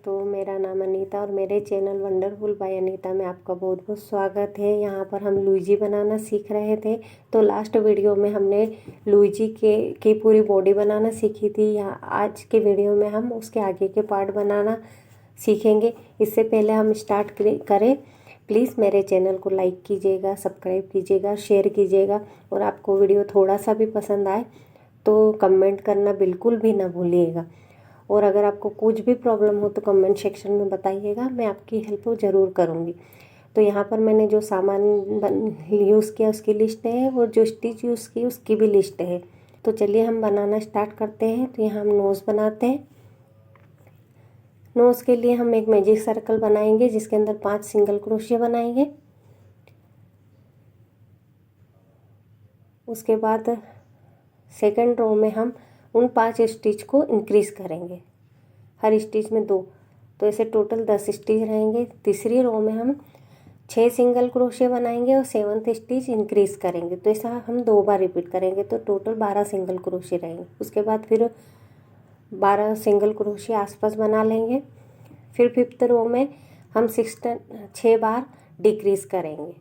तो मेरा नाम अनीता और मेरे चैनल वंडरफुल बाय अनीता में आपका बहुत बहुत स्वागत है। यहाँ पर हम लुईजी बनाना सीख रहे थे। तो लास्ट वीडियो में हमने लुईजी की पूरी बॉडी बनाना सीखी थी। यहाँ आज के वीडियो में हम उसके आगे के पार्ट बनाना सीखेंगे। इससे पहले हम स्टार्ट करें, प्लीज़ मेरे चैनल को लाइक कीजिएगा, सब्सक्राइब कीजिएगा, शेयर कीजिएगा और आपको वीडियो थोड़ा सा भी पसंद आए तो कमेंट करना बिल्कुल भी ना भूलिएगा। और अगर आपको कुछ भी प्रॉब्लम हो तो कमेंट सेक्शन में बताइएगा, मैं आपकी हेल्प ज़रूर करूँगी। तो यहाँ पर मैंने जो सामान यूज़ किया उसकी लिस्ट है और जो स्टिच यूज़ की उसकी भी लिस्ट है। तो चलिए हम बनाना स्टार्ट करते हैं। तो यहाँ हम नोज़ बनाते हैं। नोज़ के लिए हम एक मैजिक सर्कल बनाएंगे जिसके अंदर 5 सिंगल क्रोशिया बनाएंगे। उसके बाद सेकंड रो में हम उन 5 स्टिच को इंक्रीज़ करेंगे, हर स्टिच में 2, तो ऐसे टोटल 10 स्टिच रहेंगे। तीसरी रो में हम 6 सिंगल क्रोशिया बनाएंगे और 7th स्टिच इंक्रीज़ करेंगे। तो ऐसा हम 2 बार रिपीट करेंगे तो टोटल 12 सिंगल क्रोशिया रहेंगे। उसके बाद फिर 12 सिंगल क्रोशिया आसपास बना लेंगे। फिर 5th रो में हम 6 बार डिक्रीज़ करेंगे।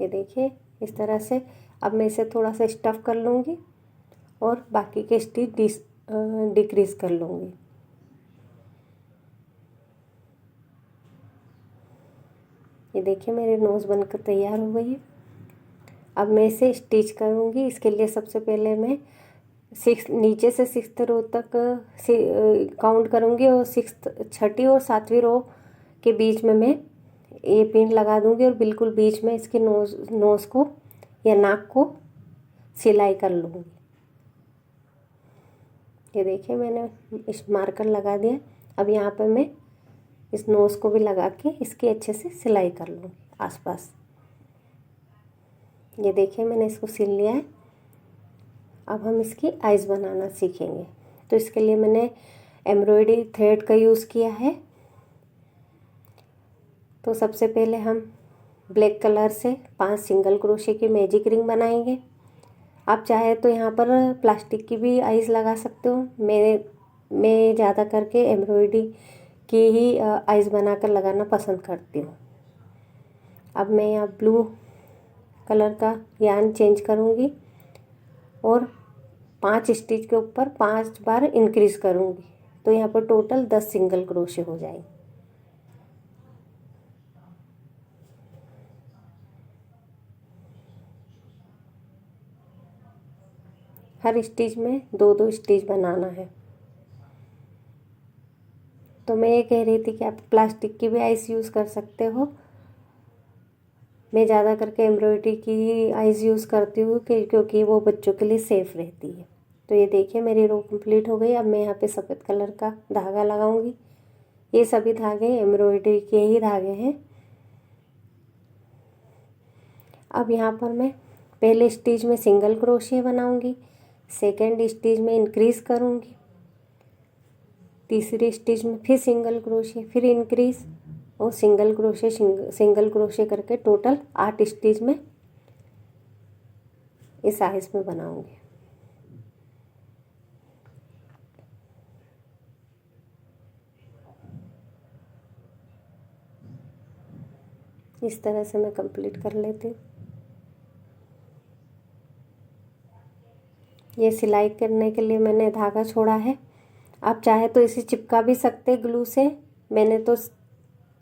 ये देखिए इस तरह से। अब मैं इसे थोड़ा सा स्टफ़ कर लूँगी और बाकी के स्टिच डिक्रीज़ कर लूँगी। ये देखिए मेरी नोज़ बनकर तैयार हो गई है। अब मैं इसे स्टिच करूँगी। इसके लिए सबसे पहले मैं नीचे से 6th रो तक काउंट करूँगी और 6th और 7वीं रो के बीच में मैं ये पिन लगा दूँगी और बिल्कुल बीच में इसके नोज़ को या नाक को सिलाई कर लूँगी। ये देखिए मैंने इस मार्कर लगा दिया। अब यहाँ पर मैं इस नोज़ को भी लगा के इसकी अच्छे से सिलाई कर लूँगी आसपास। ये देखिए मैंने इसको सिल लिया है। अब हम इसकी आइज़ बनाना सीखेंगे। तो इसके लिए मैंने एम्ब्रॉयडरी थ्रेड का यूज़ किया है। तो सबसे पहले हम ब्लैक कलर से 5 सिंगल क्रोशे की मैजिक रिंग बनाएंगे। आप चाहे तो यहाँ पर प्लास्टिक की भी आइज़ लगा सकते हो। मैं ज़्यादा करके एम्ब्रॉयडरी की ही आइज़ बनाकर लगाना पसंद करती हूँ। अब मैं यहाँ ब्लू कलर का यार्न चेंज करूँगी और 5 स्टिच के ऊपर 5 बार इंक्रीज़ करूँगी। तो यहाँ पर टोटल 10 सिंगल क्रोशे हो जाएंगे। हर स्टिच में 2-2 स्टिच बनाना है। तो मैं ये कह रही थी कि आप प्लास्टिक की भी आइस यूज़ कर सकते हो। मैं ज़्यादा करके एम्ब्रॉयडरी की आइज़ यूज़ करती हूँ क्योंकि वो बच्चों के लिए सेफ़ रहती है। तो ये देखिए मेरी रो कंप्लीट हो गई। अब मैं यहाँ पे सफ़ेद कलर का धागा लगाऊंगी। ये सभी धागे एम्ब्रॉयडरी के ही धागे हैं। अब यहाँ पर मैं पहले स्टिच में सिंगल क्रोशिया बनाऊंगी, सेकेंड स्टिच में इंक्रीज़ करूँगी, तीसरी स्टिच में फिर सिंगल क्रोशिया, फिर इंक्रीज़ और सिंगल क्रोशिया करके टोटल 8 स्टिच में इस आइस में बनाऊंगी। इस तरह से मैं कंप्लीट कर लेती हूँ। ये सिलाई करने के लिए मैंने धागा छोड़ा है। आप चाहे तो इसे चिपका भी सकते ग्लू से। मैंने तो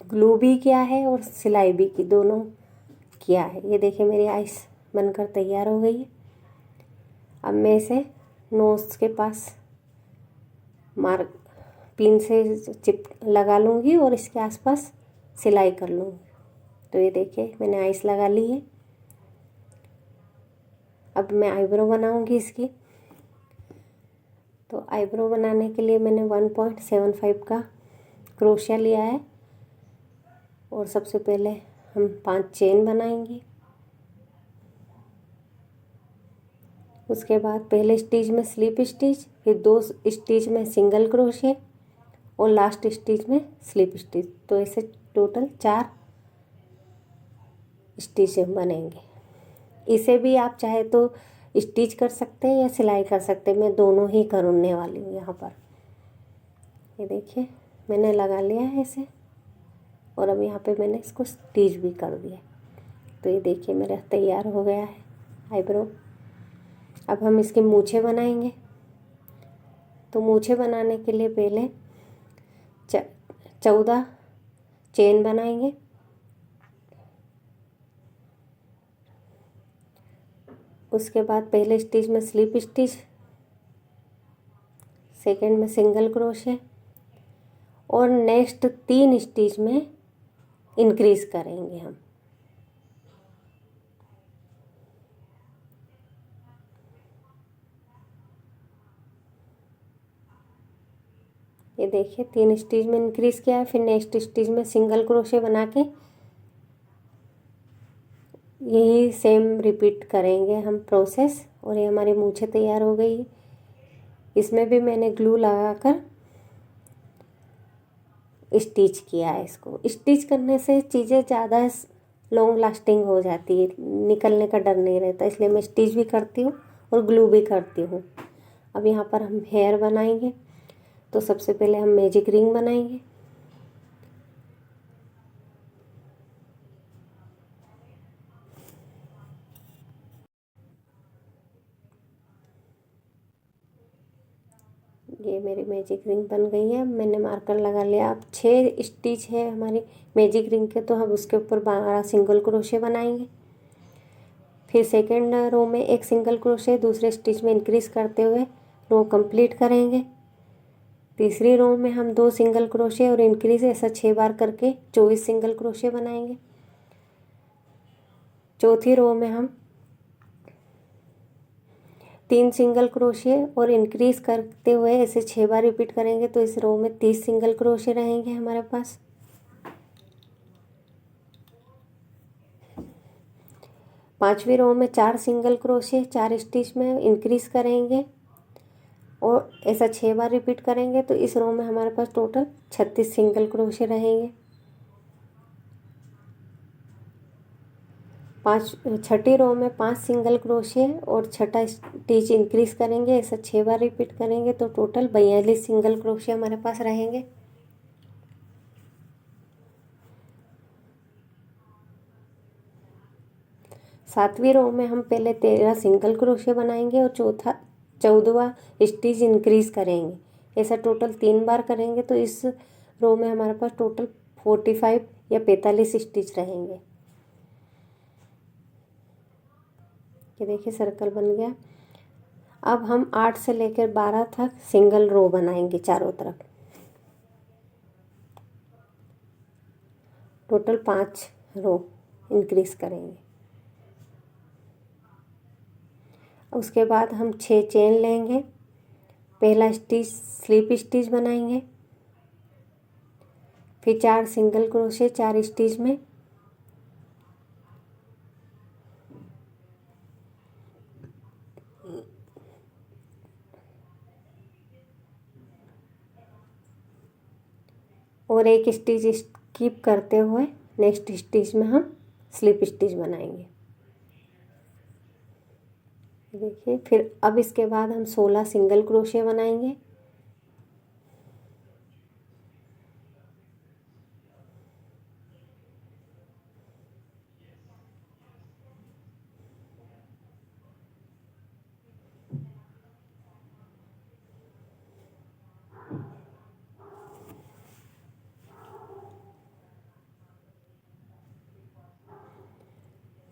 ग्लू भी किया है और सिलाई भी की, दोनों किया है। ये देखिए मेरी आइस बनकर तैयार हो गई है। अब मैं इसे नोज़ के पास पिन से लगा लूँगी और इसके आसपास सिलाई कर लूँगी। तो ये देखिए मैंने आइस लगा ली है। अब मैं आईब्रो बनाऊँगी इसकी। तो आईब्रो बनाने के लिए मैंने 1.75 का क्रोशिया लिया है और सबसे पहले हम 5 चेन बनाएंगे। उसके बाद पहले स्टिच में स्लिप स्टिच, फिर 2 स्टिच में सिंगल क्रोशिया और लास्ट स्टिच में स्लिप स्टिच। तो ऐसे टोटल 4 स्टिच बनेंगे। इसे भी आप चाहे तो स्टिच कर सकते हैं या सिलाई कर सकते हैं। मैं दोनों ही करने वाली हूँ यहाँ पर। ये देखिए मैंने लगा लिया है इसे और अब यहाँ पे मैंने इसको स्टिच भी कर दिया। तो ये देखिए मेरा तैयार हो गया है आईब्रो। अब हम इसके मूछें बनाएंगे। तो मूछें बनाने के लिए पहले 14 चेन बनाएंगे। उसके बाद पहले स्टिच में स्लिप स्टिच, सेकंड में सिंगल क्रोशे और नेक्स्ट 3 स्टिच में इंक्रीज करेंगे हम। ये देखिए 3 स्टिच में इंक्रीज किया है। फिर नेक्स्ट स्टिच में सिंगल क्रोशे बना के यही सेम रिपीट करेंगे हम प्रोसेस। और ये हमारी मूछें तैयार हो गई। इसमें भी मैंने ग्लू लगाकर स्टिच किया है इसको। स्टिच करने से चीज़ें ज़्यादा लॉन्ग लास्टिंग हो जाती है, निकलने का डर नहीं रहता, इसलिए मैं स्टिच भी करती हूँ और ग्लू भी करती हूँ। अब यहाँ पर हम हेयर बनाएंगे। तो सबसे पहले हम मैजिक रिंग बनाएंगे। ये मेरी मैजिक रिंग बन गई है। मैंने मार्कर लगा लिया। अब 6 स्टिच है हमारी मैजिक रिंग के, तो हम उसके ऊपर 12 सिंगल क्रोशे बनाएंगे। फिर सेकेंड रो में एक सिंगल क्रोशे दूसरे स्टिच में इंक्रीज करते हुए रो कंप्लीट करेंगे। तीसरी रो में हम 2 सिंगल क्रोशे और इंक्रीज ऐसा 6 बार करके 24 सिंगल क्रोशे बनाएंगे। चौथी रो में हम 3 सिंगल क्रोशे और इंक्रीज करते हुए ऐसे 6 बार रिपीट करेंगे। तो इस रो में 30 सिंगल क्रोशे रहेंगे हमारे पास। पांचवी रो में 4 सिंगल क्रोशे 4 स्टिच में इंक्रीज करेंगे और ऐसा 6 बार रिपीट करेंगे। तो इस रो में हमारे पास टोटल 36 सिंगल क्रोशे रहेंगे। छठी रो में 5 सिंगल क्रोशे और छठा स्टिच इंक्रीज करेंगे, ऐसा 6 बार रिपीट करेंगे। तो टोटल 42 सिंगल क्रोशे हमारे पास रहेंगे। सातवीं रो में हम पहले 13 सिंगल क्रोशे बनाएंगे और 14वां स्टिच इंक्रीज करेंगे, ऐसा टोटल 3 बार करेंगे। तो इस रो में हमारे पास टोटल 45 या 45 स्टिच रहेंगे। ये देखिए सर्कल बन गया। अब हम 8 से लेकर 12 तक सिंगल रो बनाएंगे चारों तरफ। टोटल 5 रो इंक्रीज करेंगे। उसके बाद हम 6 चेन लेंगे। पहला स्टिच स्लिप स्टिच बनाएंगे। फिर 4 सिंगल क्रोशे 4 स्टिच में, और एक स्टिच स्किप करते हुए नेक्स्ट स्टिच में हम स्लिप स्टिच बनाएंगे। देखिए फिर अब इसके बाद हम 16 सिंगल क्रोशे बनाएंगे।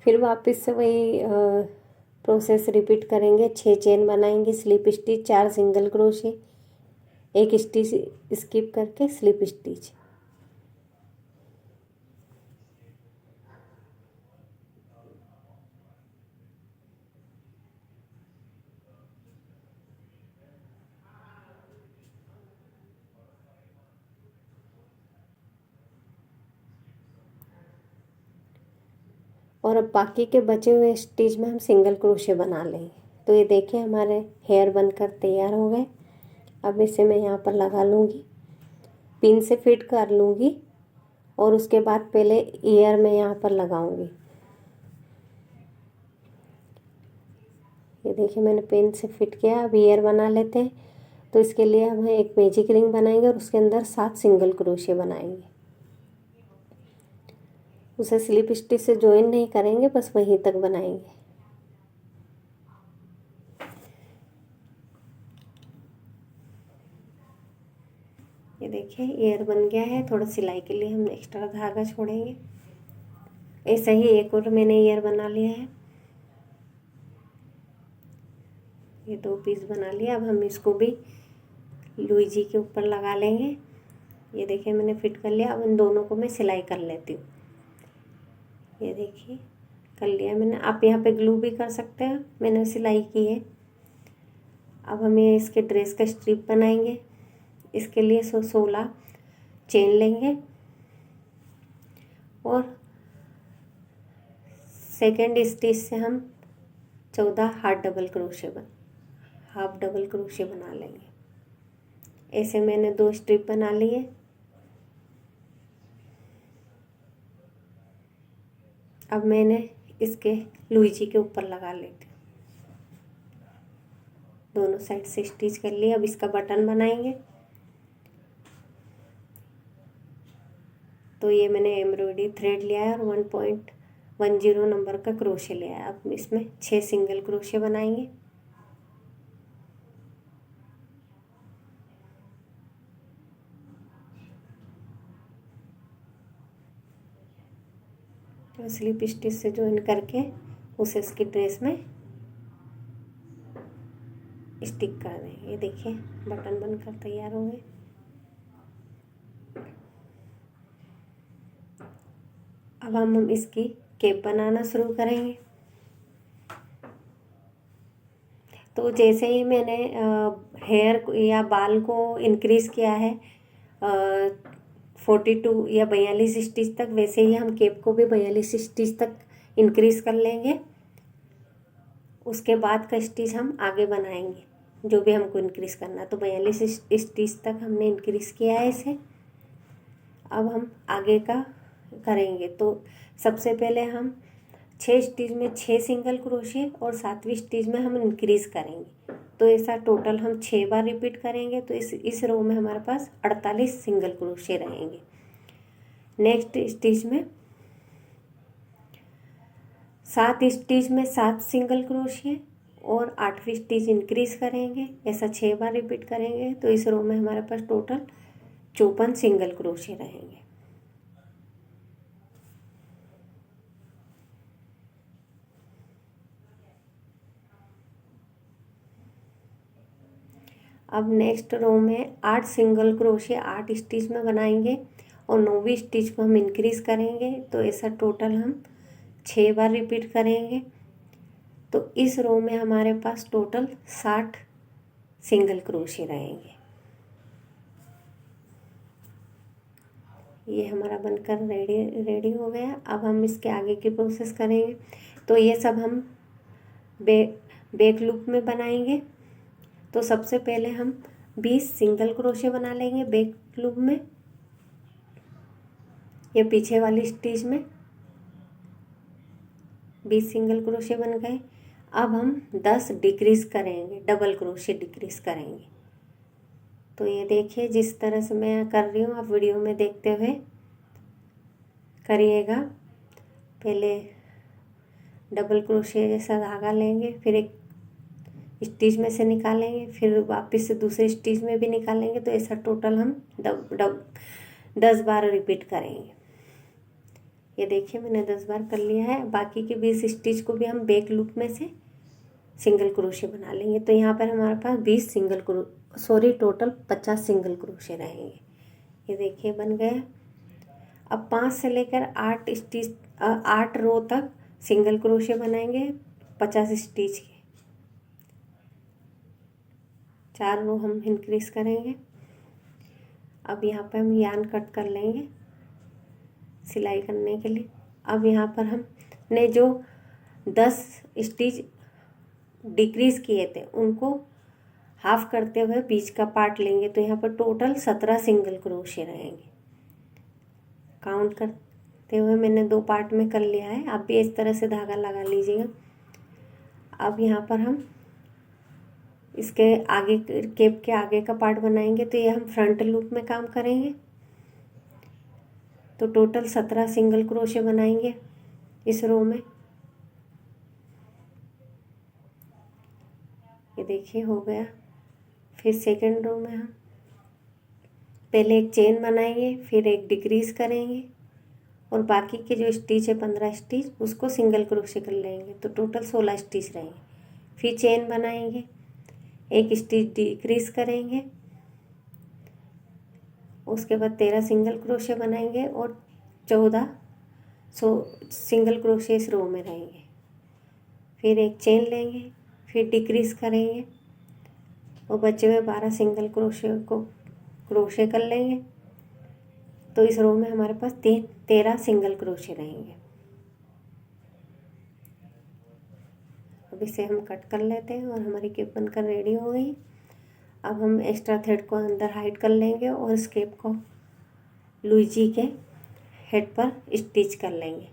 फिर वापस से वही प्रोसेस रिपीट करेंगे। 6 चेन बनाएंगे, स्लिप स्टिच, 4 सिंगल क्रोशे, एक स्टिच स्किप करके स्लिप स्टिच। और अब बाकी के बचे हुए स्टिच में हम सिंगल क्रोशे बना लेंगे। तो ये देखिए हमारे हेयर बनकर तैयार हो गए। अब इसे मैं यहाँ पर लगा लूँगी, पिन से फिट कर लूँगी और उसके बाद पहले ईयर में यहाँ पर लगाऊँगी। ये देखिए मैंने पेन से फिट किया। अब ईयर बना लेते हैं। तो इसके लिए हम एक मैजिक रिंग बनाएंगे और उसके अंदर 7 सिंगल क्रोशे बनाएंगे। उसे स्लिप स्टिच से ज्वाइन नहीं करेंगे, बस वहीं तक बनाएंगे। ये देखिए ईयर बन गया है। थोड़ा सिलाई के लिए हम एक्स्ट्रा धागा छोड़ेंगे। ऐसे ही एक और मैंने ईयर बना लिया है। ये 2 पीस बना लिया। अब हम इसको भी लुईजी के ऊपर लगा लेंगे। ये देखिए मैंने फिट कर लिया। अब इन दोनों को मैं सिलाई कर लेती हूँ। ये देखिए कर लिया मैंने। आप यहाँ पे ग्लू भी कर सकते हैं, मैंने सिलाई की है। अब हम ये इसके ड्रेस का स्ट्रिप बनाएंगे। इसके लिए 16 चेन लेंगे और सेकेंड स्टिच से हम 14 हाफ डबल क्रोशे बना लेंगे। ऐसे मैंने 2 स्ट्रिप बना लिए। अब मैंने इसके लुईजी के ऊपर लगा लेती हूँ। दोनों साइड से स्टिच कर लिया। अब इसका बटन बनाएंगे। तो ये मैंने एम्ब्रॉयडरी थ्रेड लिया है और 1.10 नंबर का क्रोशे लिया है। अब इसमें 6 सिंगल क्रोशे बनाएंगे। तो स्लिप स्टिच से ज्वाइन करके उसे इसकी ड्रेस में स्टिक कर दें। ये देखिए बटन बनकर तैयार हो गए। अब हम इसकी केप बनाना शुरू करेंगे। तो जैसे ही मैंने हेयर या बाल को इंक्रीज़ किया है 42 या 42 स्टिच तक, वैसे ही हम केप को भी 42 स्टिच तक इंक्रीज़ कर लेंगे। उसके बाद का स्टिच हम आगे बनाएंगे, जो भी हमको इंक्रीज़ करना है। तो 42 स्टिच तक हमने इंक्रीज़ किया है इसे। अब हम आगे का करेंगे। तो सबसे पहले हम 6 स्टिच में 6 सिंगल क्रोशे और 7वीं स्टिच में हम इंक्रीज़ करेंगे। तो ऐसा टोटल हम 6 बार रिपीट करेंगे। तो इस रो में हमारे पास 48 सिंगल क्रोशे रहेंगे। नेक्स्ट स्टिच में 7 स्टिच में 7 सिंगल क्रोशे और 8वीं स्टिच इंक्रीज़ करेंगे। ऐसा 6 बार रिपीट करेंगे। तो इस रो में हमारे पास टोटल 54 सिंगल क्रोशे रहेंगे। अब नेक्स्ट रो में 8 सिंगल क्रोशे 8 स्टिच में बनाएंगे और 9वीं स्टिच को हम इंक्रीज़ करेंगे। तो ऐसा टोटल हम 6 बार रिपीट करेंगे। तो इस रो में हमारे पास टोटल 60 सिंगल क्रोशे रहेंगे। ये हमारा बनकर रेडी हो गया। अब हम इसके आगे की प्रोसेस करेंगे। तो ये सब हम बैक लूप में बनाएंगे। तो सबसे पहले हम 20 सिंगल क्रोशे बना लेंगे बैक लूप में, या पीछे वाली स्टिच में 20 सिंगल क्रोशे बन गए। अब हम 10 डिक्रीज़ करेंगे, डबल क्रोशे डिक्रीज़ करेंगे। तो ये देखिए जिस तरह से मैं कर रही हूँ, आप वीडियो में देखते हुए करिएगा। पहले डबल क्रोशे जैसा धागा लेंगे, फिर एक स्टिच में से निकालेंगे, फिर वापस से दूसरे स्टिच में भी निकालेंगे। तो ऐसा टोटल हम 10 बार रिपीट करेंगे। ये देखिए मैंने 10 बार कर लिया है। बाकी के 20 स्टिच को भी हम बैक लूप में से सिंगल क्रोशे बना लेंगे। तो यहाँ पर हमारे पास टोटल 50 सिंगल क्रोशे रहेंगे। ये देखिए बन गया। अब 5 से लेकर 8 रो तक सिंगल क्रोशे बनाएंगे 50 स्टिच के। 4 रो हम इंक्रीज करेंगे। अब यहाँ पर हम यार्न कट कर लेंगे सिलाई करने के लिए। अब यहाँ पर हमने जो 10 स्टिच डिक्रीज किए थे उनको हाफ करते हुए बीच का पार्ट लेंगे। तो यहाँ पर टोटल 17 सिंगल क्रोशे रहेंगे। काउंट करते हुए मैंने 2 पार्ट में कर लिया है। आप भी इस तरह से धागा लगा लीजिएगा। अब यहाँ पर हम इसके आगे केप के आगे का पार्ट बनाएंगे तो ये हम फ्रंट लूप में काम करेंगे। तो टोटल 17 सिंगल क्रोशे बनाएंगे इस रो में। ये देखिए हो गया। फिर सेकंड रो में हम पहले एक चेन बनाएंगे, फिर एक डिक्रीज करेंगे और बाकी के जो स्टिच है 15 स्टिच उसको सिंगल क्रोशे कर लेंगे। तो टोटल 16 स्टिच रहेंगे। फिर चेन बनाएंगे, एक स्टिच डिक्रीज करेंगे, उसके बाद 13 सिंगल क्रोशे बनाएंगे और 14 सिंगल क्रोशे इस रो में रहेंगे। फिर एक चेन लेंगे, फिर डिक्रीज करेंगे और बचे हुए 12 सिंगल क्रोशे को क्रोशे कर लेंगे। तो इस रो में हमारे पास 13 सिंगल क्रोशे रहेंगे। अब इसे हम कट कर लेते हैं और हमारी केप बनकर रेडी हो गई। अब हम एक्स्ट्रा थ्रेड को अंदर हाइड कर लेंगे और इस केप को लुईजी के हेड पर स्टिच कर लेंगे।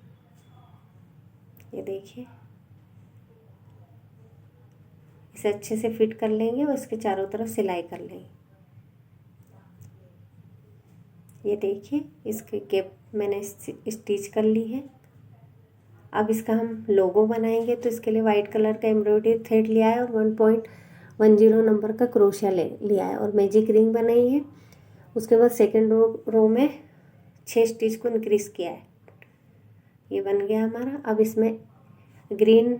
ये देखिए, इसे अच्छे से फिट कर लेंगे और इसके चारों तरफ सिलाई कर लेंगे। ये देखिए, इसके केप मैंने स्टिच कर ली है। अब इसका हम लोगो बनाएंगे तो इसके लिए वाइट कलर का एम्ब्रॉयडरी थ्रेड लिया है और 1.10 नंबर का क्रोशिया लिया है और मैजिक रिंग बनाई है। उसके बाद सेकंड रो में 6 स्टिच को इंक्रीज किया है। ये बन गया हमारा। अब इसमें ग्रीन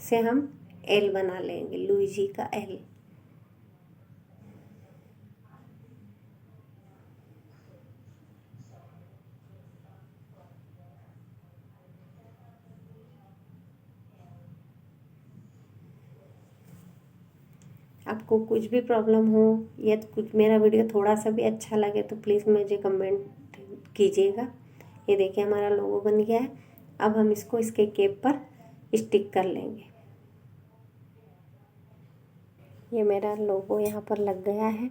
से हम एल बना लेंगे, लुईजी का एल। आपको कुछ भी प्रॉब्लम हो या कुछ मेरा वीडियो थोड़ा सा भी अच्छा लगे तो प्लीज़ मुझे कमेंट कीजिएगा। ये देखिए हमारा लोगो बन गया है। अब हम इसको इसके केप पर स्टिक कर लेंगे। ये मेरा लोगो यहाँ पर लग गया है।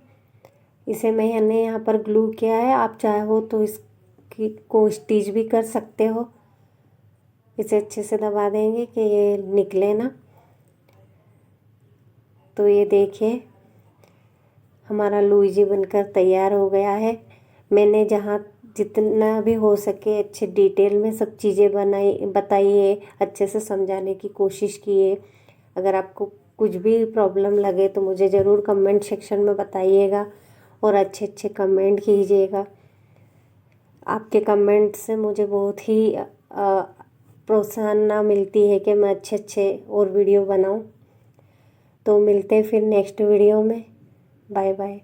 इसे मैंने यहाँ पर ग्लू किया है। आप चाहो तो इसकी को स्टिच भी कर सकते हो। इसे अच्छे से दबा देंगे कि ये निकले ना। तो ये देखिए हमारा लुईजी बनकर तैयार हो गया है। मैंने जहाँ जितना भी हो सके अच्छे डिटेल में सब चीज़ें बताई है, अच्छे से समझाने की कोशिश की है। अगर आपको कुछ भी प्रॉब्लम लगे तो मुझे ज़रूर कमेंट सेक्शन में बताइएगा और अच्छे अच्छे कमेंट कीजिएगा। आपके कमेंट से मुझे बहुत ही प्रोत्साहन मिलती है कि मैं अच्छे अच्छे और वीडियो बनाऊं। तो मिलते हैं फिर नेक्स्ट वीडियो में। Bye bye.